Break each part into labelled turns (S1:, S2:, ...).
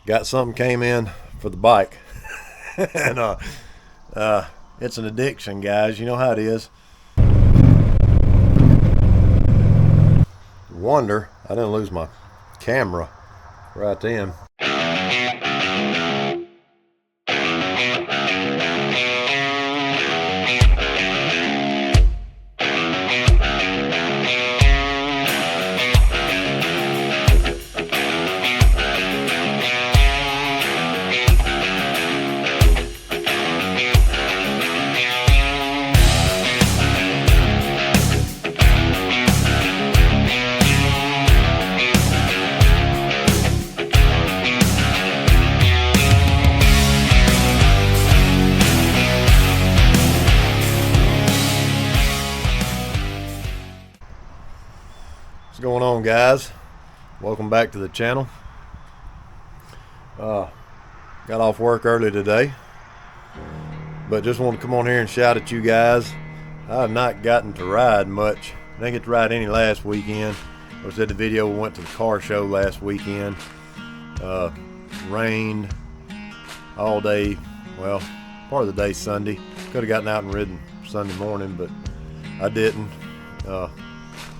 S1: got something came in for the bike. And it's an addiction, guys. You know how it is. Wonder I didn't lose my camera right then. What's going on, guys? Welcome back to the channel. Got off work early today, but just want to come on here and shout at you guys. I have not gotten to ride much. I didn't get to ride any last weekend. I was at the video, we went to the car show last weekend. Rained all day, well, part of the day Sunday. Could have gotten out and ridden Sunday morning, but I didn't.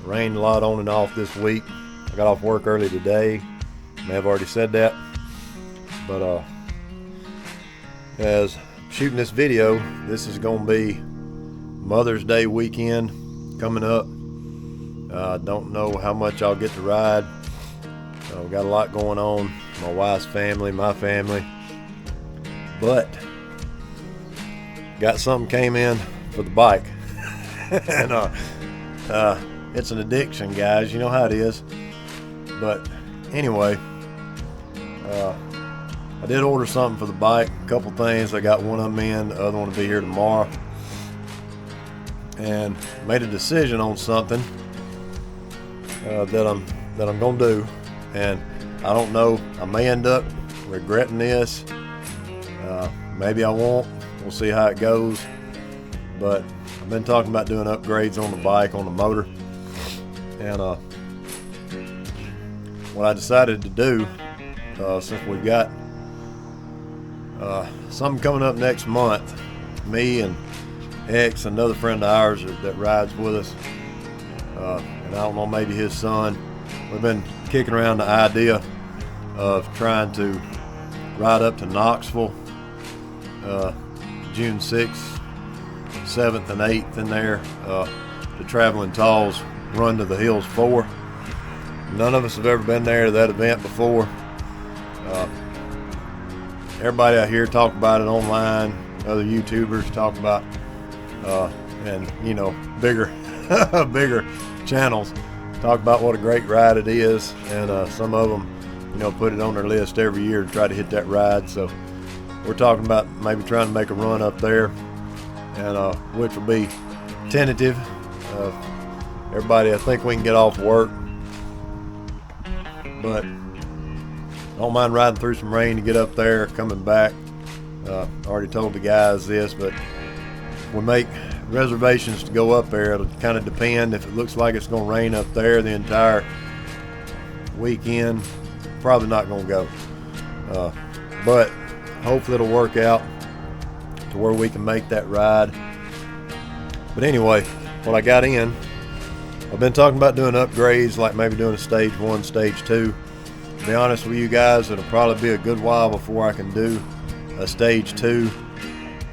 S1: Rained a lot on and off this week. I got off work early today. May have already said that, but as shooting this video, this is gonna be Mother's Day weekend coming up. Don't know how much I'll get to ride. We got a lot going on, my wife's family, my family, but got something came in for the bike. And it's an addiction, guys. You know how it is. But anyway, I did order something for the bike. A couple things. I got one of them in. The other one will be here tomorrow. And made a decision on something that I'm gonna do. And I don't know. I may end up regretting this. Maybe I won't. We'll see how it goes. But I've been talking about doing upgrades on the bike, on the motor. And what I decided to do, since we've got something coming up next month, me and X, another friend of ours that rides with us, and I don't know, maybe his son, we've been kicking around the idea of trying to ride up to Knoxville June 6th, 7th, and 8th in there, the Traveling Talls Run to the Hills 4. None of us have ever been there to that event before. Everybody out here talk about it online. Other YouTubers talk about, and you know, bigger channels talk about what a great ride it is. And some of them, you know, put it on their list every year to try to hit that ride. So we're talking about maybe trying to make a run up there, and which will be tentative. Everybody, I think we can get off work, but I don't mind riding through some rain to get up there, coming back. I already told the guys this, but we make reservations to go up there. It'll kind of depend. If it looks like it's going to rain up there the entire weekend, probably not going to go. But hopefully it'll work out to where we can make that ride. But anyway, what I got in, I've been talking about doing upgrades, like maybe doing a stage 1, stage 2. To be honest with you guys, it'll probably be a good while before I can do a stage 2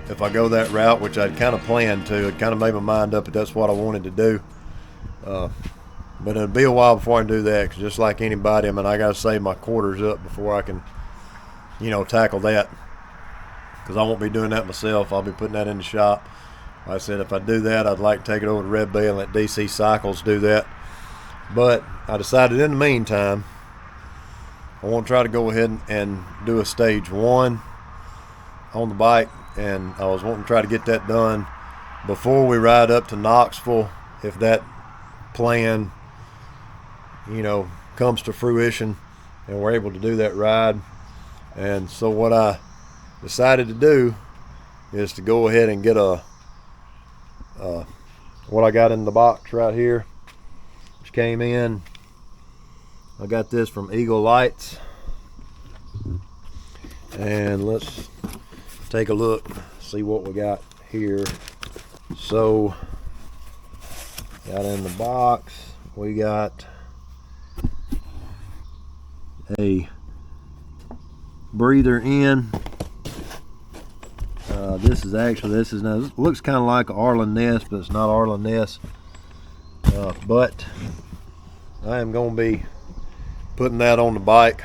S1: if I go that route, which I'd kind of planned to. I'd kind of made my mind up that that's what I wanted to do. But it'll be a while before I can do that, because just like anybody, I mean, I got to save my quarters up before I can, you know, tackle that, because I won't be doing that myself. I'll be putting that in the shop. Like I said, if I do that, I'd like to take it over to Red Bay and let DC Cycles do that. But I decided in the meantime, I want to try to go ahead and do a stage 1 on the bike, and I was wanting to try to get that done before we ride up to Knoxville, if that plan, you know, comes to fruition and we're able to do that ride. And so what I decided to do is to go ahead and get what I got in the box right here, which came in. I got this from Eagle Lights. And let's take a look, see what we got here. So, got in the box, we got a breather in. This looks kind of like an Arlen nest, but it's not Arlen nest. But I am going to be putting that on the bike,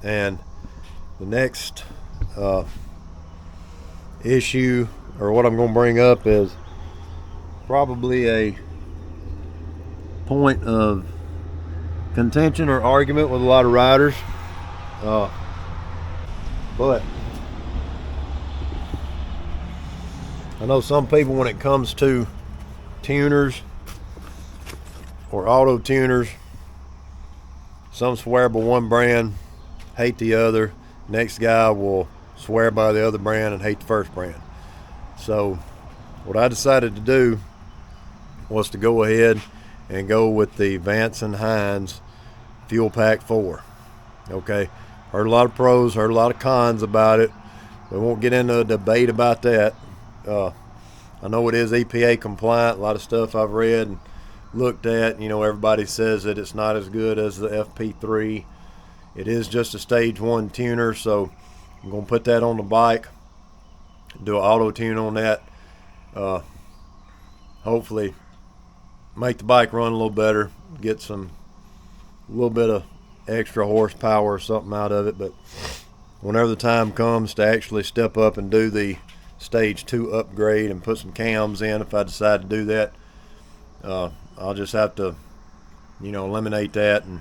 S1: and the next issue, or what I'm going to bring up, is probably a point of contention or argument with a lot of riders. But I know some people, when it comes to tuners or auto tuners, some swear by one brand, hate the other. Next guy will swear by the other brand and hate the first brand. So what I decided to do was to go ahead and go with the Vance and Hines Fuel Pack 4. Okay, heard a lot of pros, heard a lot of cons about it. We won't get into a debate about that. I know it is EPA compliant. A lot of stuff I've read and looked at, everybody says that it's not as good as the FP3. It is just a stage 1 tuner, so I'm going to put that on the bike, do an auto tune on that, hopefully make the bike run a little better, get a little bit of extra horsepower or something out of it. But whenever the time comes to actually step up and do the stage 2 upgrade and put some cams in, if I decide to do that, I'll just have to eliminate that and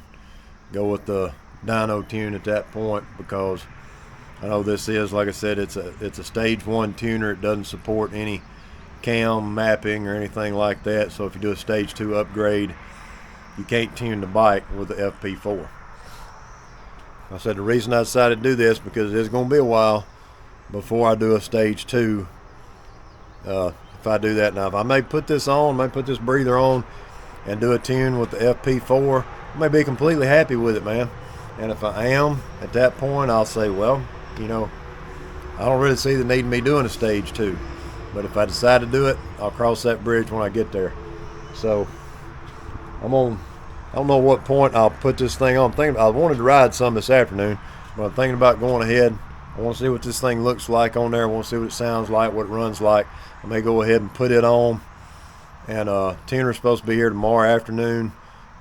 S1: go with the dyno tune at that point, because I know this is, like I said, it's a stage 1 tuner. It doesn't support any cam mapping or anything like that. So if you do a stage 2 upgrade, you can't tune the bike with the FP4. I said the reason I decided to do this, because it's going to be a while before I do a stage 2. If I do that now, if I may put this breather on and do a tune with the FP4, I may be completely happy with it, man. And if I am, at that point, I'll say, well, I don't really see the need in me doing a stage 2. But if I decide to do it, I'll cross that bridge when I get there. So I don't know what point I'll put this thing on. I wanted to ride some this afternoon, but I'm thinking about going ahead. I want to see what this thing looks like on there. I want to see what it sounds like, what it runs like. I may go ahead and put it on. And tuner's supposed to be here tomorrow afternoon,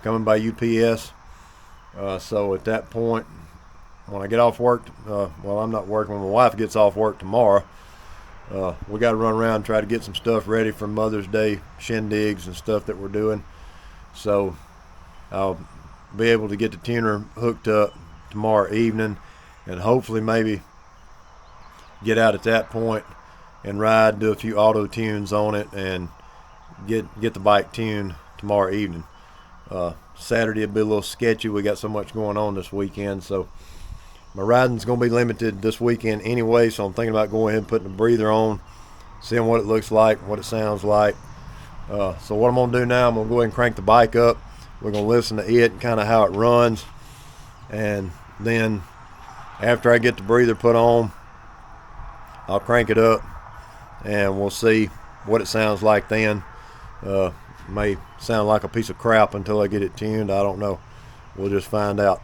S1: coming by UPS. So at that point, when I get off work, I'm not working. When my wife gets off work tomorrow, we got to run around and try to get some stuff ready for Mother's Day shindigs and stuff that we're doing. So I'll be able to get the tuner hooked up tomorrow evening, and hopefully maybe get out at that point and ride, do a few auto tunes on it, and get the bike tuned tomorrow evening. Saturday will be a little sketchy. We got so much going on this weekend, so my riding's going to be limited this weekend anyway. So I'm thinking about going ahead and putting the breather on, seeing what it looks like, what it sounds like. So what I'm going to do now, I'm going to go ahead and crank the bike up. We're going to listen to it and kind of how it runs, and then after I get the breather put on, I'll crank it up and we'll see what it sounds like then. May sound like a piece of crap until I get it tuned. I don't know. We'll just find out.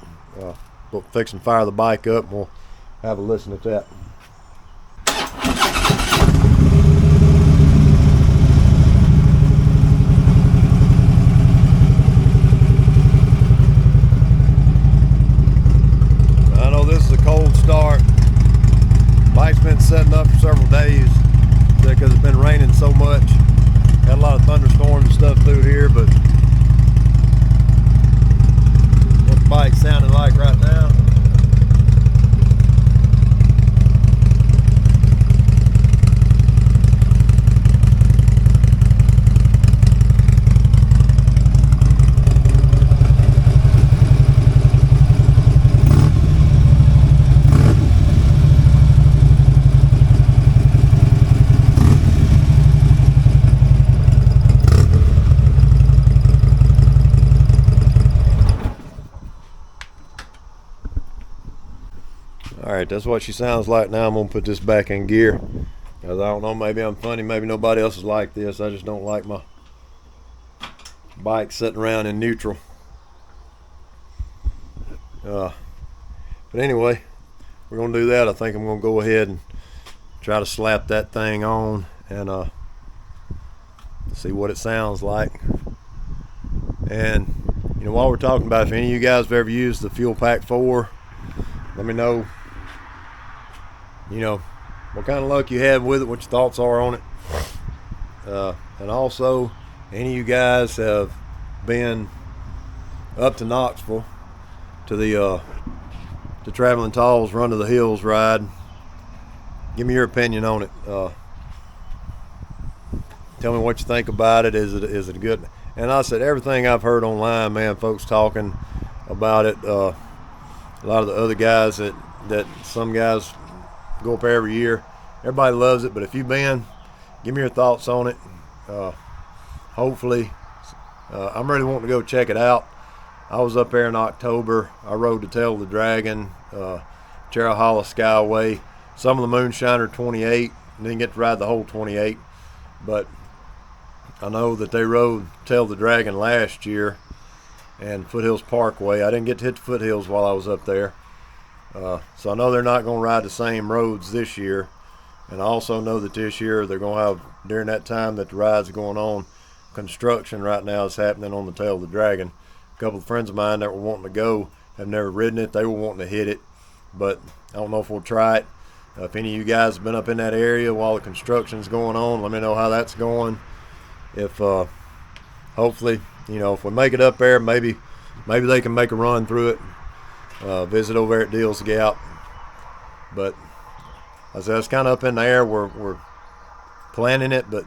S1: We'll fix and fire the bike up, and we'll have a listen at that. I know this is a cold start. Bike's been setting up for several days because it's been raining so much. Got a lot of thunderstorms and stuff through here, but what the bike's sounding like right now. All right, that's what she sounds like now. I'm gonna put this back in gear, because I don't know, maybe I'm funny, maybe nobody else is like this. I just don't like my bike sitting around in neutral. But anyway, we're gonna do that. I think I'm gonna go ahead and try to slap that thing on and see what it sounds like. And you know, while we're talking about it, if any of you guys have ever used the Fuel Pack 4, let me know, you know, what kind of luck you have with it, what your thoughts are on it. And also, any of you guys have been up to Knoxville to the Traveling Talls Run to the Hills ride, give me your opinion on it. Tell me what you think about it. Is it good? And I said, everything I've heard online, man, folks talking about it. A lot of the other guys that some guys go up there every year, everybody loves it. But if you've been, give me your thoughts on it. Hopefully, I'm really wanting to go check it out. I was up there in October. I rode the Tail of the Dragon, Cherahalla Skyway, some of the Moonshiner 28. Didn't get to ride the whole 28, but I know that they rode Tail of the Dragon last year and Foothills Parkway. I didn't get to hit the Foothills while I was up there. So I know they're not going to ride the same roads this year. And I also know that this year they're going to have, during that time that the ride's going on, construction right now is happening on the Tail of the Dragon. A couple of friends of mine that were wanting to go have never ridden it. They were wanting to hit it, but I don't know if we'll try it. If any of you guys have been up in that area while the construction's going on, let me know how that's going. If hopefully, you know, if we make it up there, maybe they can make a run through it, visit over there at Deals Gap. But I said, it's kind of up in the air. We're planning it, but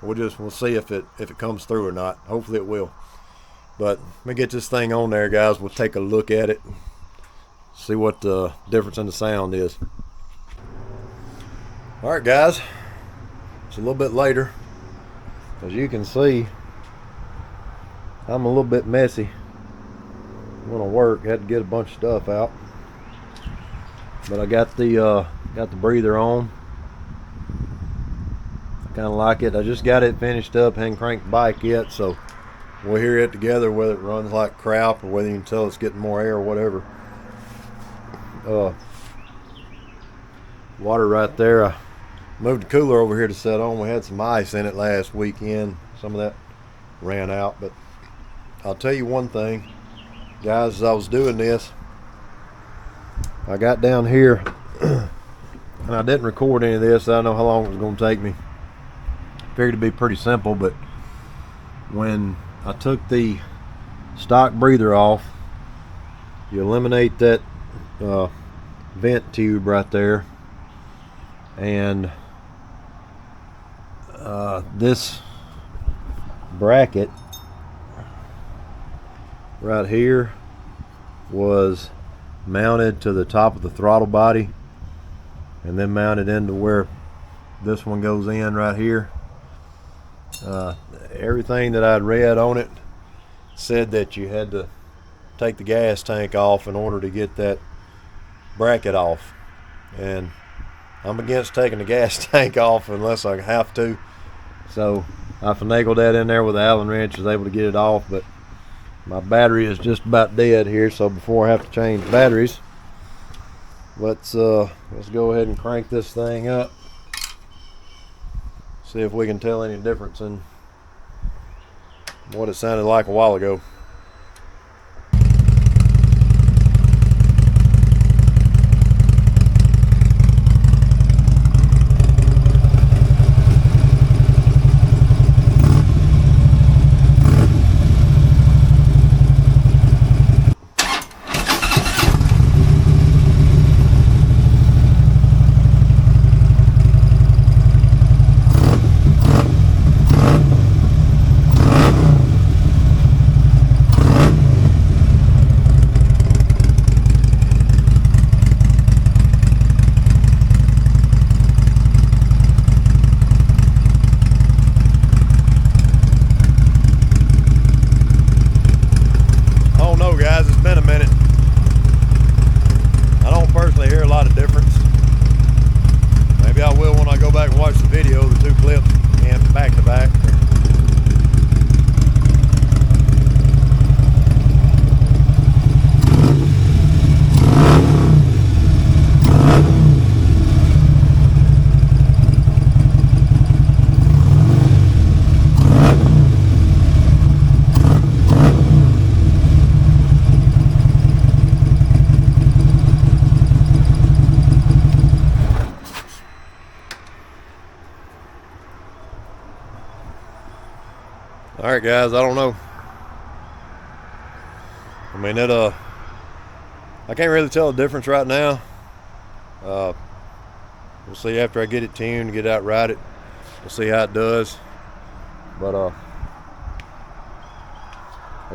S1: we'll see if it comes through or not. Hopefully it will. But let me get this thing on there, guys. We'll take a look at it, see what the difference in the sound is. All right, guys, it's a little bit later. As you can see, I'm a little bit messy. I'm gonna work. Had to get a bunch of stuff out, but I got the breather on. I kind of like it. I just got it finished up. Hadn't cranked the bike yet, so we'll hear it together, whether it runs like crap or whether you can tell it's getting more air or whatever. Water right there. I moved the cooler over here to set on. We had some ice in it last weekend. Some of that ran out, but I'll tell you one thing, guys, as I was doing this, I got down here and I didn't record any of this. I don't know how long it was going to take me. Figured it'd be pretty simple, but when I took the stock breather off, you eliminate that vent tube right there, and this bracket right here was mounted to the top of the throttle body and then mounted into where this one goes in right here. Everything that I'd read on it said that you had to take the gas tank off in order to get that bracket off, and I'm against taking the gas tank off unless I have to. So I finagled that in there with the Allen wrench, was able to get it off, but my battery is just about dead here, so before I have to change batteries, let's go ahead and crank this thing up. See if we can tell any difference in what it sounded like a while ago. actually hear a lot of difference. Maybe I will when I go back and watch the video, the two clips and back to back. All right, guys, I don't know. I mean, I can't really tell the difference right now. We'll see after I get it tuned, get out, ride it. We'll see how it does. But I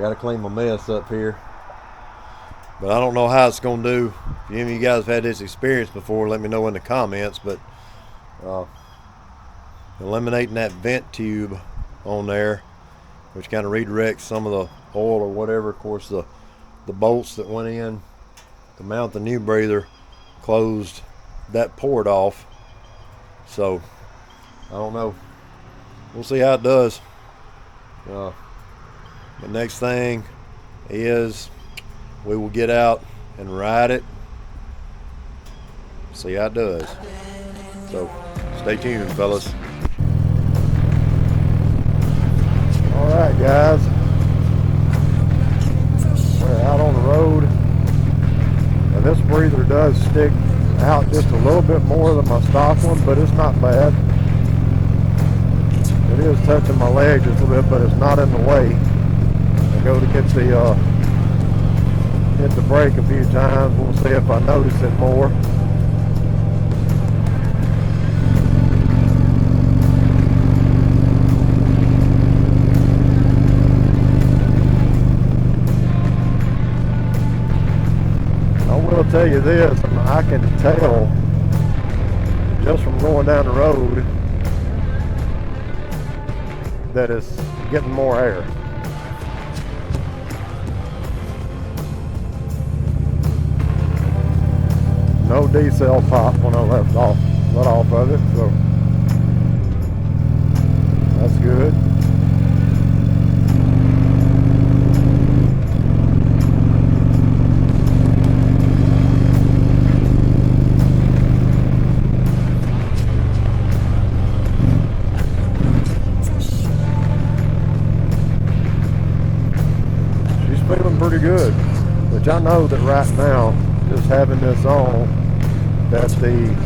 S1: gotta clean my mess up here. But I don't know how it's gonna do. If any of you guys have had this experience before, let me know in the comments. But eliminating that vent tube on there, which kind of redirects some of the oil or whatever. Of course, the bolts that went in to mount the new breather closed that port off. So I don't know. We'll see how it does. The next thing is we will get out and ride it, see how it does. So stay tuned, fellas. Alright, guys, we're out on the road, and this breather does stick out just a little bit more than my stock one, but it's not bad. It is touching my leg just a little bit, but it's not in the way. I go to get hit the brake a few times. We'll see if I notice it more. I'll tell you this, I can tell just from going down the road that it's getting more air. No D-cell pop when I let off of it, so that's good. Pretty good, which I know that right now, just having this on, that the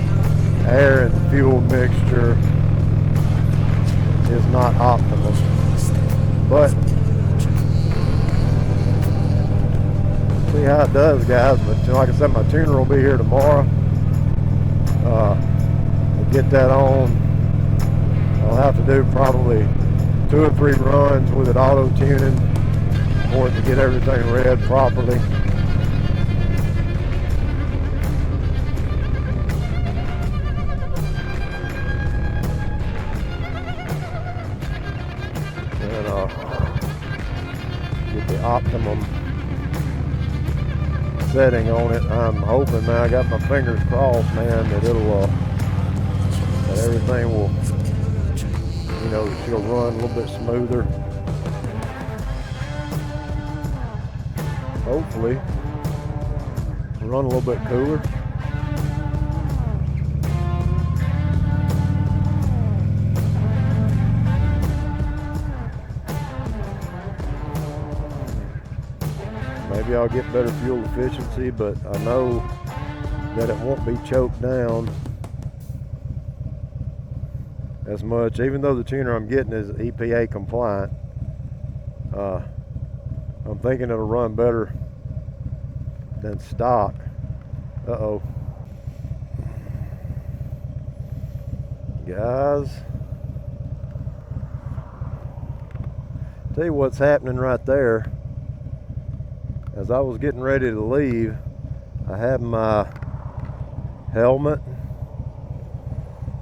S1: air and fuel mixture is not optimal. But see how it does, guys. But like I said, my tuner will be here tomorrow. We'll get that on. I'll have to do probably 2 or 3 runs with it auto tuning for it to get everything read properly. And get the optimum setting on it. I'm hoping, man, I got my fingers crossed, man, that it'll that everything will, she'll run a little bit smoother. Hopefully run a little bit cooler. Maybe I'll get better fuel efficiency, but I know that it won't be choked down as much, even though the tuner I'm getting is EPA compliant. I'm thinking it'll run better than stock. Uh-oh. Guys, tell you what's happening right there. As I was getting ready to leave, I had my helmet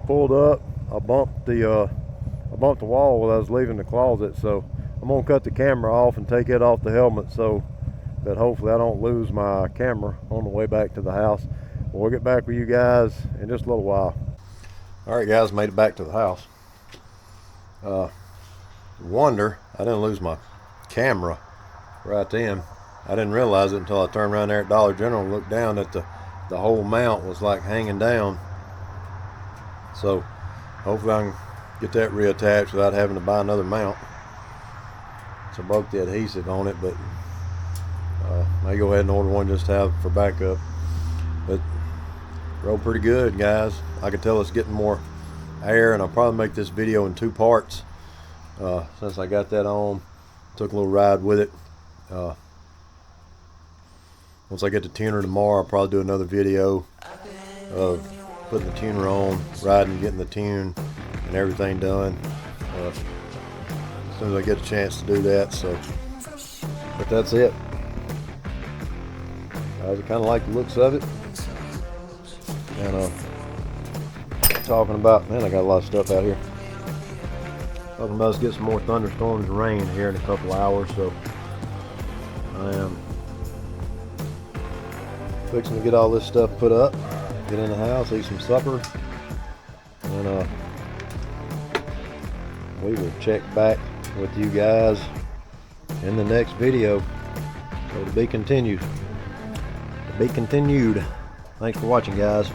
S1: pulled up. I bumped the wall while I was leaving the closet, so I'm gonna cut the camera off and take it off the helmet so that hopefully I don't lose my camera on the way back to the house. We'll get back with you guys in just a little while. All right, guys, made it back to the house. Wonder I didn't lose my camera right then. I didn't realize it until I turned around there at Dollar General and looked down at the whole mount was like hanging down. So hopefully I can get that reattached without having to buy another mount. So I broke the adhesive on it, but I go ahead and order one just to have for backup. But rode pretty good, guys. I can tell it's getting more air, and I'll probably make this video in 2 parts. Since I got that on, took a little ride with it. Once I get the tuner tomorrow, I'll probably do another video of putting the tuner on, riding, getting the tune and everything done. As soon as I get a chance to do that. So, but that's it. I kind of like the looks of it. And talking about, man, I got a lot of stuff out here. Talking about us get some more thunderstorms and rain here in a couple hours, so I am fixing to get all this stuff put up, get in the house, eat some supper, and we will check back with you guys in the next video. So to be continued. Thanks for watching, guys.